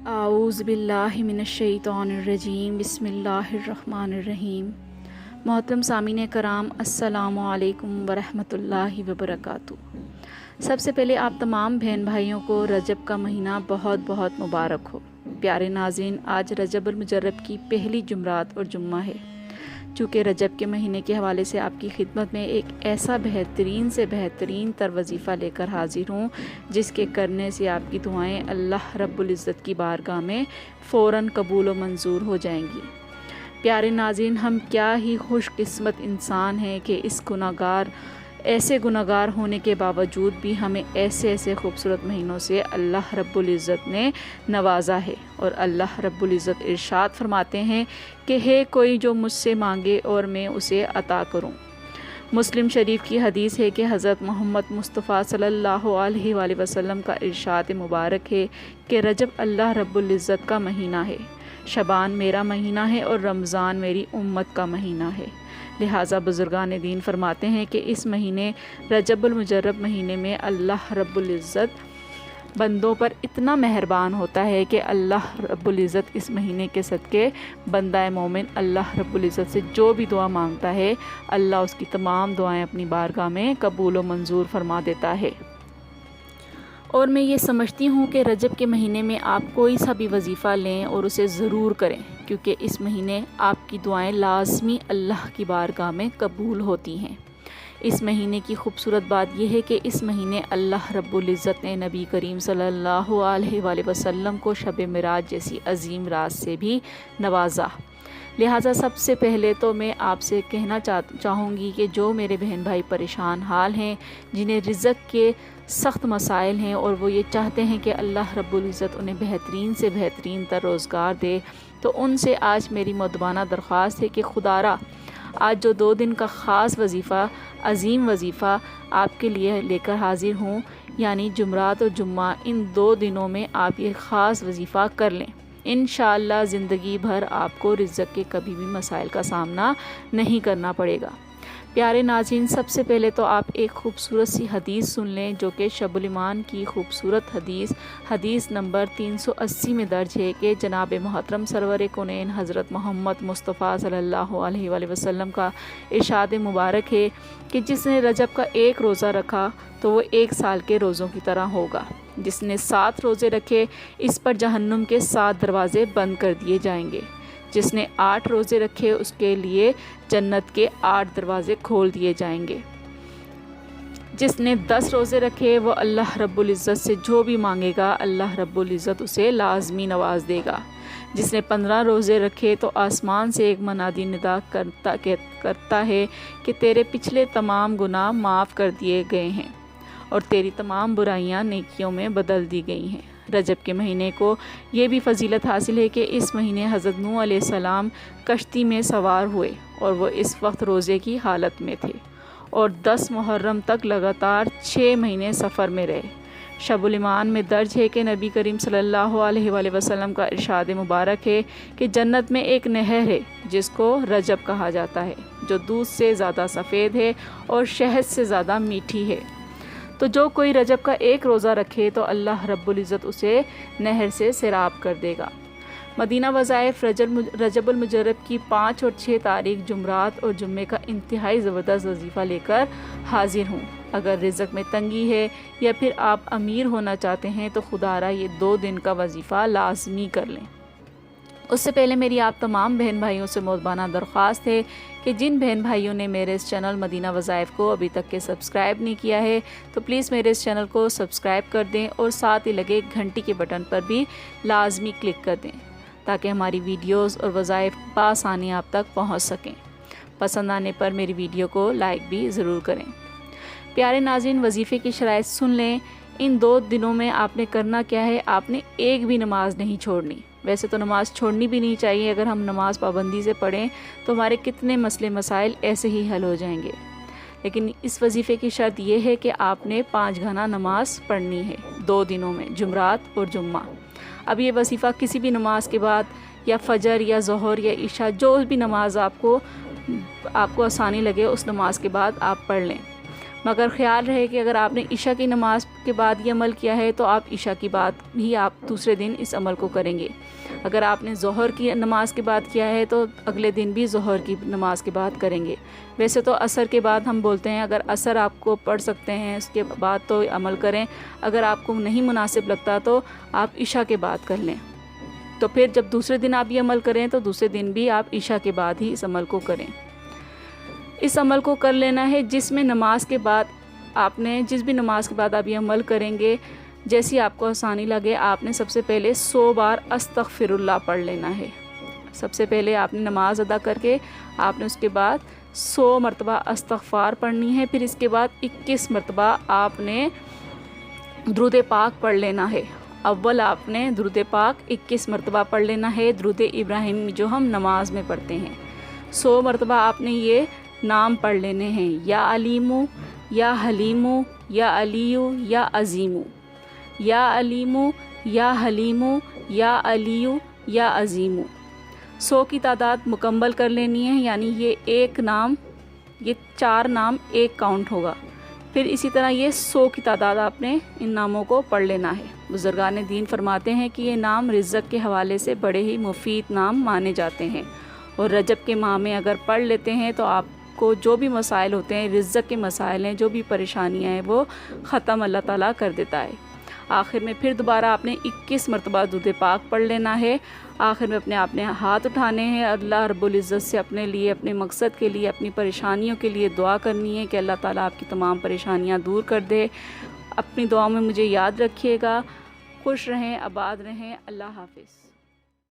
اعوذ باللہ من الشیطان الرجیم بسم اللہ الرحمن الرحیم۔ محترم سامعین کرام، السلام علیکم ورحمۃ اللہ وبرکاتہ۔ سب سے پہلے آپ تمام بہن بھائیوں کو رجب کا مہینہ بہت بہت مبارک ہو۔ پیارے ناظرین، آج رجب المجرب کی پہلی جمعرات اور جمعہ ہے۔ چونکہ رجب کے مہینے کے حوالے سے آپ کی خدمت میں ایک ایسا بہترین سے بہترین تر وظیفہ لے کر حاضر ہوں جس کے کرنے سے آپ کی دعائیں اللہ رب العزت کی بارگاہ میں فوراً قبول و منظور ہو جائیں گی۔ پیارے ناظرین، ہم کیا ہی خوش قسمت انسان ہیں کہ ایسے گناہگار ہونے کے باوجود بھی ہمیں ایسے خوبصورت مہینوں سے اللہ رب العزت نے نوازا ہے۔ اور اللہ رب العزت ارشاد فرماتے ہیں کہ ہے کوئی جو مجھ سے مانگے اور میں اسے عطا کروں۔ مسلم شریف کی حدیث ہے کہ حضرت محمد مصطفیٰ صلی اللہ علیہ وآلہ وسلم کا ارشاد مبارک ہے کہ رجب اللہ رب العزت کا مہینہ ہے، شعبان میرا مہینہ ہے اور رمضان میری امت کا مہینہ ہے۔ لہٰذا بزرگان دین فرماتے ہیں کہ اس مہینے رجب المجرب مہینے میں اللہ رب العزت بندوں پر اتنا مہربان ہوتا ہے کہ اللہ رب العزت اس مہینے کے صدقے بندہ مومن اللہ رب العزت سے جو بھی دعا مانگتا ہے، اللہ اس کی تمام دعائیں اپنی بارگاہ میں قبول و منظور فرما دیتا ہے۔ اور میں یہ سمجھتی ہوں کہ رجب کے مہینے میں آپ کوئی سا بھی وظیفہ لیں اور اسے ضرور کریں، کیونکہ اس مہینے آپ کی دعائیں لازمی اللہ کی بارگاہ میں قبول ہوتی ہیں۔ اس مہینے کی خوبصورت بات یہ ہے کہ اس مہینے اللہ رب العزت نے نبی کریم صلی اللہ علیہ وآلہ وسلم کو شب معراج جیسی عظیم رات سے بھی نوازا۔ لہٰذا سب سے پہلے تو میں آپ سے کہنا چاہوں گی کہ جو میرے بہن بھائی پریشان حال ہیں، جنہیں رزق کے سخت مسائل ہیں اور وہ یہ چاہتے ہیں کہ اللہ رب العزت انہیں بہترین سے بہترین تر روزگار دے، تو ان سے آج میری مؤدبانہ درخواست ہے کہ خدارا آج جو 2 دن کا خاص وظیفہ، عظیم وظیفہ آپ کے لیے لے کر حاضر ہوں، یعنی جمعرات اور جمعہ، ان 2 دنوں میں آپ یہ خاص وظیفہ کر لیں۔ انشاءاللہ زندگی بھر آپ کو رزق کے کبھی بھی مسائل کا سامنا نہیں کرنا پڑے گا۔ پیارے ناظرین، سب سے پہلے تو آپ ایک خوبصورت سی حدیث سن لیں جو کہ شب الایمان کی خوبصورت حدیث نمبر 380 میں درج ہے کہ جناب محترم سرور کونین حضرت محمد مصطفیٰ صلی اللہ علیہ وآلہ وسلم کا ارشاد مبارک ہے کہ جس نے رجب کا 1 روزہ رکھا تو وہ 1 سال کے روزوں کی طرح ہوگا۔ جس نے 7 روزے رکھے اس پر جہنم کے 7 دروازے بند کر دیے جائیں گے۔ جس نے 8 روزے رکھے اس کے لیے جنت کے 8 دروازے کھول دیے جائیں گے۔ جس نے 10 روزے رکھے وہ اللہ رب العزت سے جو بھی مانگے گا اللہ رب العزت اسے لازمی نواز دے گا۔ جس نے 15 روزے رکھے تو آسمان سے ایک منادی ندا کرتا ہے کہ تیرے پچھلے تمام گناہ معاف کر دیے گئے ہیں اور تیری تمام برائیاں نیکیوں میں بدل دی گئی ہیں۔ رجب کے مہینے کو یہ بھی فضیلت حاصل ہے کہ اس مہینے حضرت نوح علیہ السلام کشتی میں سوار ہوئے اور وہ اس وقت روزے کی حالت میں تھے اور 10 محرم تک لگاتار 6 مہینے سفر میں رہے۔ شب الایمان میں درج ہے کہ نبی کریم صلی اللہ علیہ وآلہ وسلم کا ارشاد مبارک ہے کہ جنت میں ایک نہر ہے جس کو رجب کہا جاتا ہے، جو دودھ سے زیادہ سفید ہے اور شہد سے زیادہ میٹھی ہے۔ تو جو کوئی رجب کا 1 روزہ رکھے تو اللہ رب العزت اسے نہر سے سیراب کر دے گا۔ مدینہ وظائف رجب المجرب کی 5 اور 6 تاریخ جمعرات اور جمعے کا انتہائی زبردست وظیفہ لے کر حاضر ہوں۔ اگر رزق میں تنگی ہے یا پھر آپ امیر ہونا چاہتے ہیں تو خدارا یہ 2 دن کا وظیفہ لازمی کر لیں۔ اس سے پہلے میری آپ تمام بہن بھائیوں سے مؤدبانہ درخواست ہے کہ جن بہن بھائیوں نے میرے اس چینل مدینہ وظائف کو ابھی تک کے سبسکرائب نہیں کیا ہے تو پلیز میرے اس چینل کو سبسکرائب کر دیں اور ساتھ ہی لگے گھنٹی کے بٹن پر بھی لازمی کلک کر دیں تاکہ ہماری ویڈیوز اور وظائف بآسانی آپ تک پہنچ سکیں۔ پسند آنے پر میری ویڈیو کو لائک بھی ضرور کریں۔ پیارے ناظرین، وظیفے کی شرائط سن لیں۔ ان 2 دنوں میں آپ نے کرنا کیا ہے، آپ نے ایک بھی نماز نہیں چھوڑنی۔ ویسے تو نماز چھوڑنی بھی نہیں چاہیے، اگر ہم نماز پابندی سے پڑھیں تو ہمارے کتنے مسئلے مسائل ایسے ہی حل ہو جائیں گے، لیکن اس وظیفے کی شرط یہ ہے کہ آپ نے 5 گھنٹہ نماز پڑھنی ہے 2 دنوں میں، جمعرات اور جمعہ۔ اب یہ وظیفہ کسی بھی نماز کے بعد یا فجر یا ظہر یا عشاء، جو بھی نماز آپ کو آسانی لگے اس نماز کے بعد آپ پڑھ لیں۔ مگر خیال رہے کہ اگر آپ نے عشاء کی نماز کے بعد یہ عمل کیا ہے تو آپ عشاء کی بعد بھی آپ دوسرے دن اس عمل کو کریں گے۔ اگر آپ نے ظہر کی نماز کے بعد کیا ہے تو اگلے دن بھی ظہر کی نماز کے بعد کریں گے۔ ویسے تو عصر کے بعد ہم بولتے ہیں، اگر عصر آپ کو پڑھ سکتے ہیں اس کے بعد تو عمل کریں، اگر آپ کو نہیں مناسب لگتا تو آپ عشاء کے بعد کر لیں۔ تو پھر جب دوسرے دن آپ یہ عمل کریں تو دوسرے دن بھی آپ عشاء کے بعد ہی اس عمل کو کریں۔ اس عمل کو کر لینا ہے جس میں نماز کے بعد آپ نے جس بھی نماز کے بعد آپ یہ عمل کریں گے، جیسی آپ کو آسانی لگے، آپ نے سب سے پہلے 100 بار استغفر اللہ پڑھ لینا ہے۔ سب سے پہلے آپ نے نماز ادا کر کے آپ نے اس کے بعد 100 مرتبہ استغفار پڑھنی ہے، پھر اس کے بعد 21 مرتبہ آپ نے درود پاک پڑھ لینا ہے۔ اول آپ نے درود پاک 21 مرتبہ پڑھ لینا ہے، درود ابراہیم جو ہم نماز میں پڑھتے ہیں۔ 100 مرتبہ آپ نے یہ نام پڑھ لینے ہیں، یا علیمو، یا حلیمو، یا علیو، یا عظیمو، یا علیمو، یا حلیمو، یا علیو، یا عظیمو۔ 100 کی تعداد مکمل کر لینی ہے، یعنی یہ 4 نام ایک کاؤنٹ ہوگا۔ پھر اسی طرح یہ 100 کی تعداد آپ نے ان ناموں کو پڑھ لینا ہے۔ بزرگان دین فرماتے ہیں کہ یہ نام رزق کے حوالے سے بڑے ہی مفید نام مانے جاتے ہیں، اور رجب کے ماہ میں اگر پڑھ لیتے ہیں تو آپ کو جو بھی مسائل ہوتے ہیں، رزق کے مسائل ہیں، جو بھی پریشانیاں ہیں، وہ ختم اللہ تعالیٰ کر دیتا ہے۔ آخر میں پھر دوبارہ آپ نے 21 مرتبہ درود پاک پڑھ لینا ہے۔ آخر میں اپنے ہاتھ اٹھانے ہیں، اللہ رب العزت سے اپنے لیے، اپنے مقصد کے لیے، اپنی پریشانیوں کے لیے دعا کرنی ہے کہ اللہ تعالیٰ آپ کی تمام پریشانیاں دور کر دے۔ اپنی دعاؤں میں مجھے یاد رکھیے گا۔ خوش رہیں، آباد رہیں۔ اللہ حافظ۔